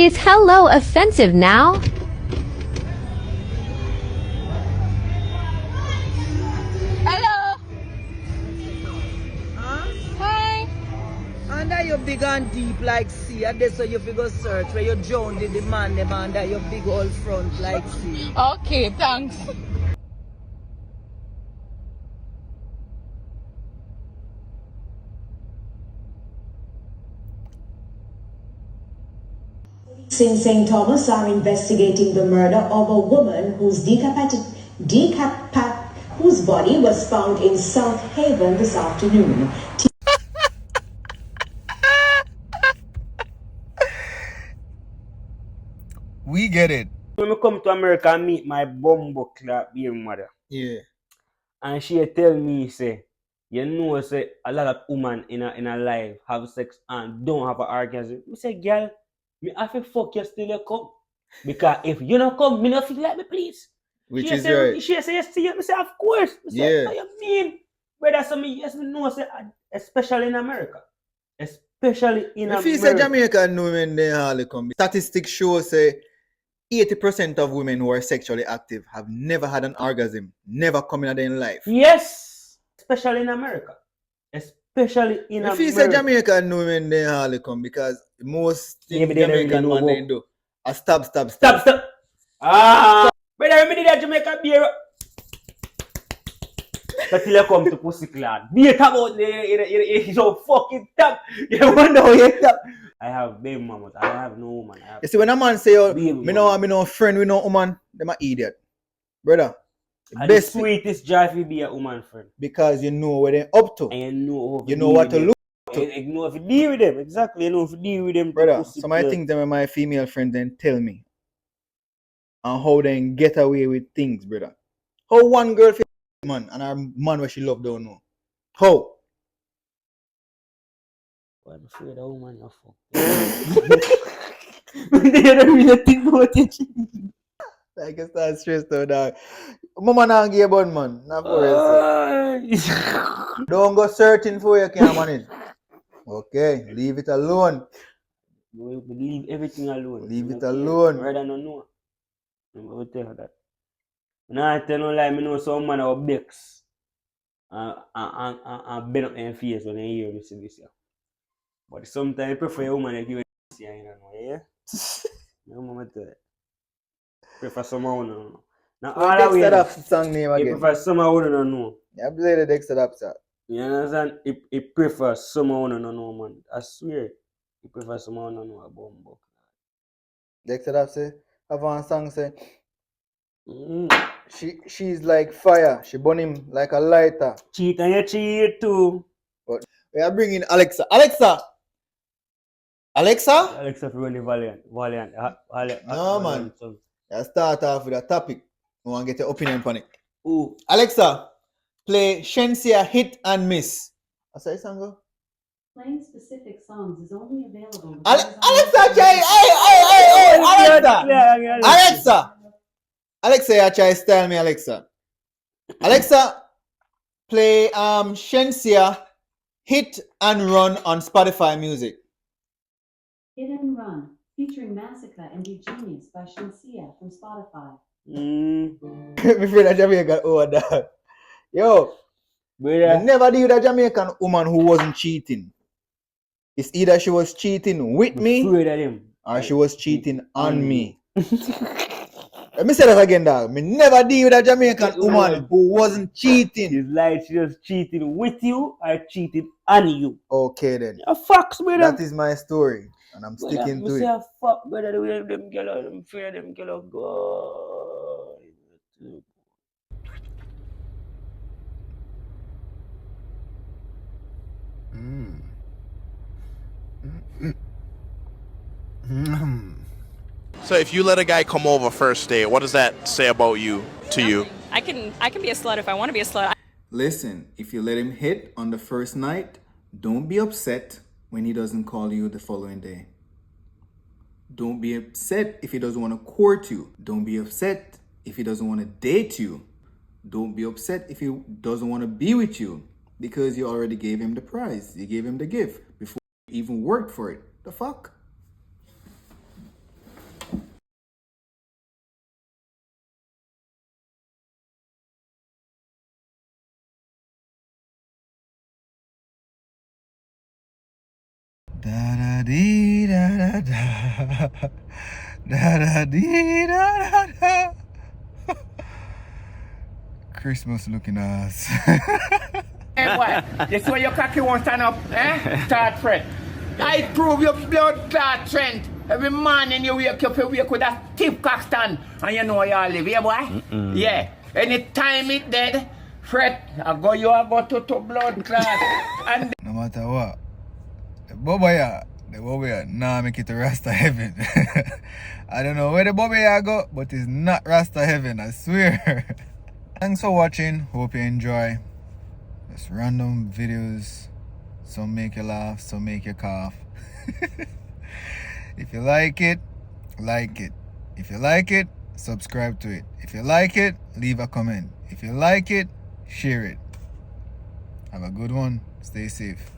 Is hello offensive now? Hello. Huh? Hi. Under you big and deep like sea, and that's why you figure search where you drown the demand them under your big old front like sea. Okay, thanks. Police in St. Thomas are investigating the murder of a woman whose whose body was found in South Haven this afternoon. We get it. When I come to America and meet my bumbo clap beer mother, Yeah. and she tell me, say, you know, say, a lot of women in a life have sex and don't have an orgasm. I say, girl, me have to fuck you still you come. Because if you don't come, me not feel like me please. Which she is say, right. She say, yes, see you. I say, of course. I say, Yeah. how you mean? Brother, so me, yes, me know, say, especially in America. Especially in If you say Jamaican women, they hardly come. Statistics show say 80% of women who are sexually active have never had an orgasm, never come in a day in life. Yes, especially in America. Especially in If America. you say Jamaican women, they hardly come because most things Maybe they don't Jamaican really man know they do are stab. Stop. Ah, brother, me need that Jamaica beer. Until you come to pussy clad. Be a top out there, it's so fucking top. You wonder how you top. I have baby mamas. I have no woman. You see, when a man say, oh, baby me no friend with no woman, them an idiot. Brother, the sweetest joy to be a woman friend. Because you know what they're up to. And you know what to look to. You know if you deal with them. Exactly. You know if you deal with them. Brother, some of the things that my female friends then tell me. And how they get away with things, brother. How one girl feel man and her man where she love don't know. How? I'm afraid a woman you fuck. They don't really think about it. I can start stressed out, dog. Mama now give a bun, man. Not for Don't go searching for you can't manage. Okay, leave it alone. Leave everything alone. Leave it alone. Rather not know. I'm going to tell her that. Now I tell no lie, me know some man will bex and bend up their face when they hear me say this. Yeah. But sometimes I prefer a woman to give a you know, yeah? No mama tell you. Prefer someone who don't know. Now all that way. Dexter song name again. He prefer someone who don't know. Yeah, play the Dexter song. You understand? He prefer someone who don't know, man. I swear. He prefer someone who don't know about him. Dexter say, have one song say, she's like fire. She burn him like a lighter. Cheat and you cheat too. But we are bringing Alexa. Alexa, for running Valiant. No, man. You start off with a topic. We want to get your opinion on it. Ooh. Alexa, play Shensia Hit and Miss. What's that song go? Playing specific songs is only available. Alexa, Alexa, you try style me, Alexa. Alexa, play Shensia Hit and Run on Spotify Music. Hit and Run, featuring Massacre and Be Genius by Shensia from Spotify. My friend a Jamaican over that. Yo, I never deal with a Jamaican woman who wasn't cheating. It's either she was cheating with me or she was cheating on me. Let me say that again, dog. Me never deal with a Jamaican woman who wasn't cheating. It's like she was cheating with you or cheated on you. Okay then. Fucks, brother. That is my story. And I'm sticking to it. I fuck, brother, the way them girls, I'm afraid them girls go. So if you let a guy come over first date, what does that say about you to you? I can be a slut if I want to be a slut. Listen, if you let him hit on the first night, don't be upset when he doesn't call you the following day. Don't be upset if he doesn't want to court you. Don't be upset if he doesn't want to date you. Don't be upset if he doesn't want to be with you because you already gave him the prize. You gave him the gift before you even worked for it. The fuck? Da da dee da da da. Da da dee da da da. Christmas looking ass. Hey boy, this way your cocky won't stand up, eh? Start Fred. I prove your blood clot Trent. Every morning you wake up, you wake with a stiff cock stand, and you know you all live, yeah boy? Yeah. Anytime it dead, Fred, I go to blood clot. And No matter what, the Bubba nah make it to Rasta heaven. I don't know where the Bubba go, but it's not Rasta heaven, I swear. Thanks for watching, hope you enjoy. Just random videos, some make you laugh, some make you cough. If you like it, like it. If you like it, subscribe to it. If you like it, leave a comment. If you like it, share it. Have a good one. Stay safe.